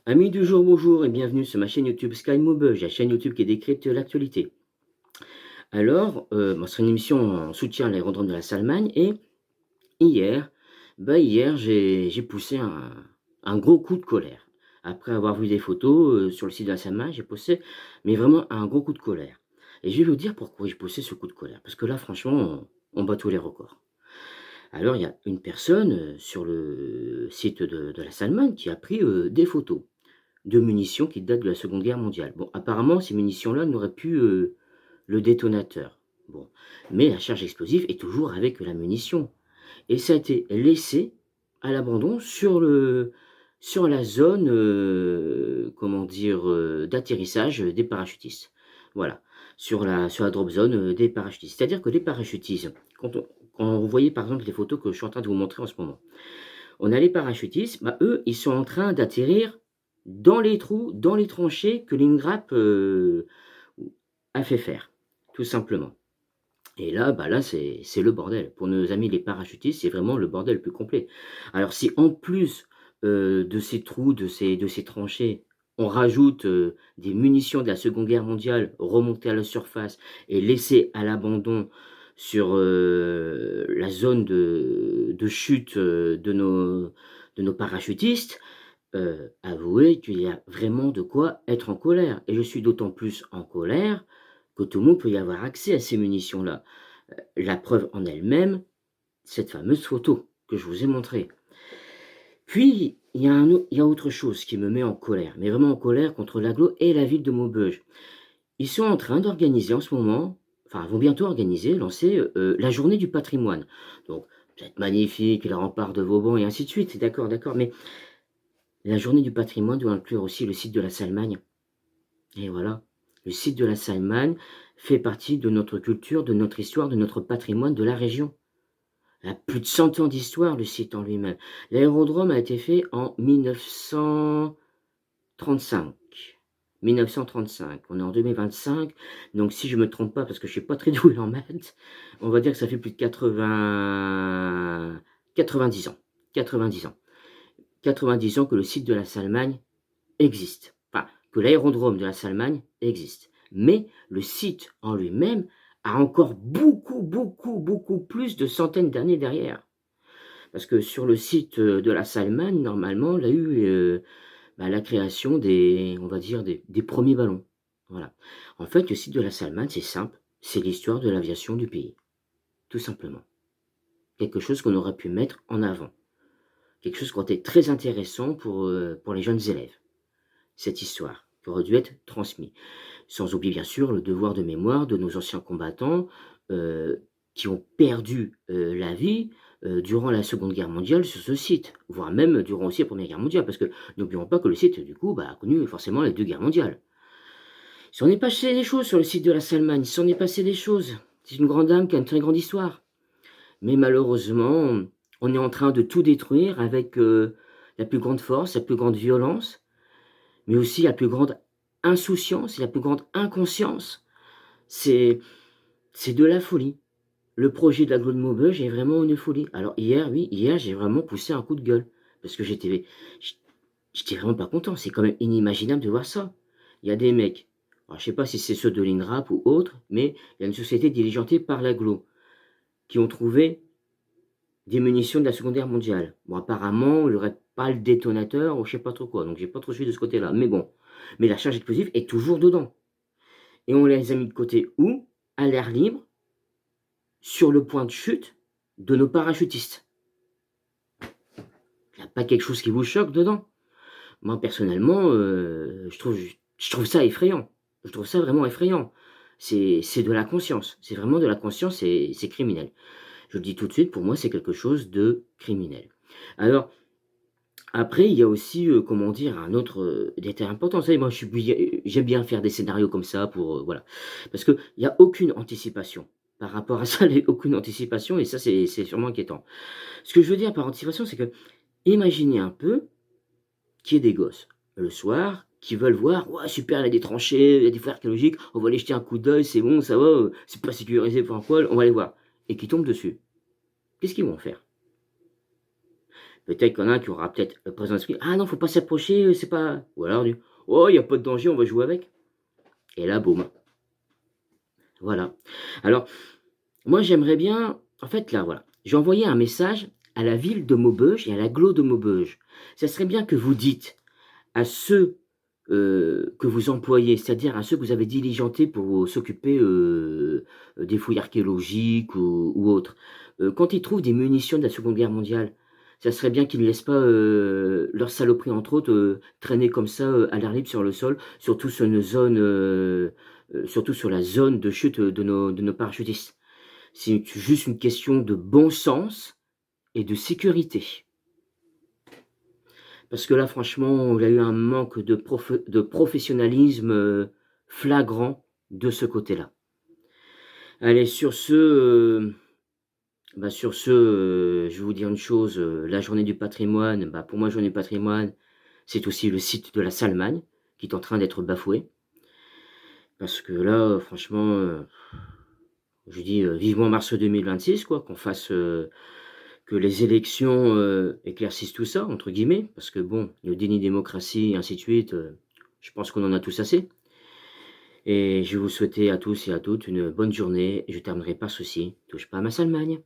Amis du jour, bonjour et bienvenue sur ma chaîne YouTube Sky Maubeuge, la chaîne YouTube qui décrypte l'actualité. Alors, ce sera une émission en soutien à l'aérodrome de la Salmagne et hier j'ai poussé un gros coup de colère. Après avoir vu des photos sur le site de la Salmagne, j'ai poussé, mais vraiment un gros coup de colère. Et je vais vous dire pourquoi j'ai poussé ce coup de colère. Parce que là, franchement, on bat tous les records. Alors, il y a une personne sur le site de la Salmagne qui a pris des photos de munitions qui datent de la Seconde Guerre mondiale. Bon, apparemment, ces munitions-là n'auraient plus le détonateur. Bon, mais la charge explosive est toujours avec la munition. Et ça a été laissé à l'abandon sur la zone, comment dire, d'atterrissage des parachutistes. Voilà, sur la drop zone des parachutistes. C'est-à-dire que les parachutistes, quand vous voyez par exemple les photos que je suis en train de vous montrer en ce moment, on a les parachutistes, bah, eux, ils sont en train d'atterrir dans les trous, dans les tranchées que l'INRAP a fait faire, tout simplement. Et là, bah là, c'est le bordel. Pour nos amis les parachutistes, c'est vraiment le bordel le plus complet. Alors, si en plus de ces trous, de ces tranchées, on rajoute des munitions de la Seconde Guerre mondiale remontées à la surface et laissées à l'abandon sur la zone de chute de nos parachutistes, avouez qu'il y a vraiment de quoi être en colère. Et je suis d'autant plus en colère que tout le monde peut y avoir accès à ces munitions-là. La preuve en elle-même, cette fameuse photo que je vous ai montrée. Puis, il y a autre chose qui me met en colère, mais vraiment en colère contre l'agglo et la ville de Maubeuge. Ils sont en train d'organiser en ce moment, enfin, vont bientôt organiser, lancer la journée du patrimoine. Donc, peut-être magnifique, le rempart de Vauban et ainsi de suite, d'accord, d'accord, mais la journée du patrimoine doit inclure aussi le site de la Salmagne. Et voilà, le site de la Salmagne fait partie de notre culture, de notre histoire, de notre patrimoine de la région. Il a plus de 100 ans d'histoire, le site en lui-même. L'aérodrome a été fait en 1935. 1935. On est en 2025. Donc, si je ne me trompe pas, parce que je ne suis pas très doué en maths, on va dire que ça fait plus de 90 ans. 90 ans. 90 ans que le site de la Salmagne existe. Enfin, que l'aérodrome de la Salmagne existe. Mais le site en lui-même a encore beaucoup, beaucoup, beaucoup plus de centaines d'années derrière. Parce que sur le site de la Salmagne, normalement, il y a eu la création on va dire, des premiers ballons. Voilà. En fait, le site de la Salmagne, c'est simple, c'est l'histoire de l'aviation du pays, tout simplement. Quelque chose qu'on aurait pu mettre en avant. Quelque chose qui aurait été très intéressant pour les jeunes élèves. Cette histoire qui aurait dû être transmise. Sans oublier bien sûr le devoir de mémoire de nos anciens combattants qui ont perdu la vie durant la Seconde Guerre mondiale sur ce site, voire même durant aussi la Première Guerre mondiale, parce que n'oublions pas que le site, du coup, a connu forcément les deux guerres mondiales. Il s'en est passé des choses sur le site de la Salmagne, il s'en est passé des choses. C'est une grande dame qui a une très grande histoire. Mais malheureusement, on est en train de tout détruire avec la plus grande force, la plus grande violence, mais aussi la plus grande insouciance et la plus grande inconscience. C'est c'est de la folie. Le projet de l'agglo de Maubeuge est vraiment une folie. Alors hier, oui, hier, j'ai vraiment poussé un coup de gueule parce que j'étais vraiment pas content. C'est quand même inimaginable de voir ça. Il y a des mecs, alors je sais pas si c'est ceux de l'INRAP ou autres, mais il y a une société diligentée par l'agglo qui ont trouvé des munitions de la Seconde Guerre mondiale. Bon, apparemment, il n'y aurait pas le détonateur ou je sais pas trop quoi, donc j'ai pas trop suivi de ce côté-là. Mais bon, mais la charge explosive est toujours dedans. Et on les a mis de côté où? À l'air libre, sur le point de chute de nos parachutistes. Il n'y a pas quelque chose qui vous choque dedans? Moi, personnellement, je trouve ça effrayant. Je trouve ça vraiment effrayant. C'est de la conscience. C'est vraiment de la conscience et c'est criminel. Je le dis tout de suite, pour moi, c'est quelque chose de criminel. Alors, après, il y a aussi, comment dire, un autre détail important. Vous savez, moi, j'aime bien faire des scénarios comme ça pour, voilà. Parce qu'il n'y a aucune anticipation. Par rapport à ça, il y a aucune anticipation et ça, c'est sûrement inquiétant. Ce que je veux dire par anticipation, c'est que, imaginez un peu qu'il y ait des gosses, le soir, qui veulent voir: «Ouais, super, il y a des tranchées, il y a des feux archéologiques, on va aller jeter un coup d'œil, c'est bon, ça va, c'est pas sécurisé pour un poil, on va aller voir» et qui tombent dessus. Qu'est-ce qu'ils vont faire? Peut-être qu'il y en a un qui aura peut-être le présent d'esprit: «Ah non, faut pas s'approcher, c'est pas» ou alors du: «Oh, il y a pas de danger, on va jouer avec» et là, boum, voilà. Alors, moi, j'aimerais bien en fait, là, voilà, j'ai envoyé un message à la ville de Maubeuge et à l'agglo de Maubeuge. Ça serait bien que vous dites à ceux, que vous employez, c'est-à-dire à ceux que vous avez diligentés pour s'occuper, des fouilles archéologiques ou autres, quand ils trouvent des munitions de la Seconde Guerre mondiale, ça serait bien qu'ils ne laissent pas, leurs saloperies entre autres, traîner comme ça, à l'air libre sur le sol, surtout sur une zone, surtout sur la zone de chute, de nos parachutistes. C'est juste une question de bon sens et de sécurité. Parce que là, franchement, il y a eu un manque de professionnalisme, flagrant de ce côté-là. Allez, sur ce, je vais vous dire une chose, la journée du patrimoine, pour moi, journée du patrimoine, c'est aussi le site de la Salmagne qui est en train d'être bafoué. Parce que là, franchement, je dis, vivement mars 2026 quoi, que les élections, «éclaircissent tout ça» entre guillemets, parce que bon, le déni de démocratie et ainsi de suite, je pense qu'on en a tous assez et je vais vous souhaiter à tous et à toutes une bonne journée et je terminerai par ceci: «Touche pas à ma Salmagne».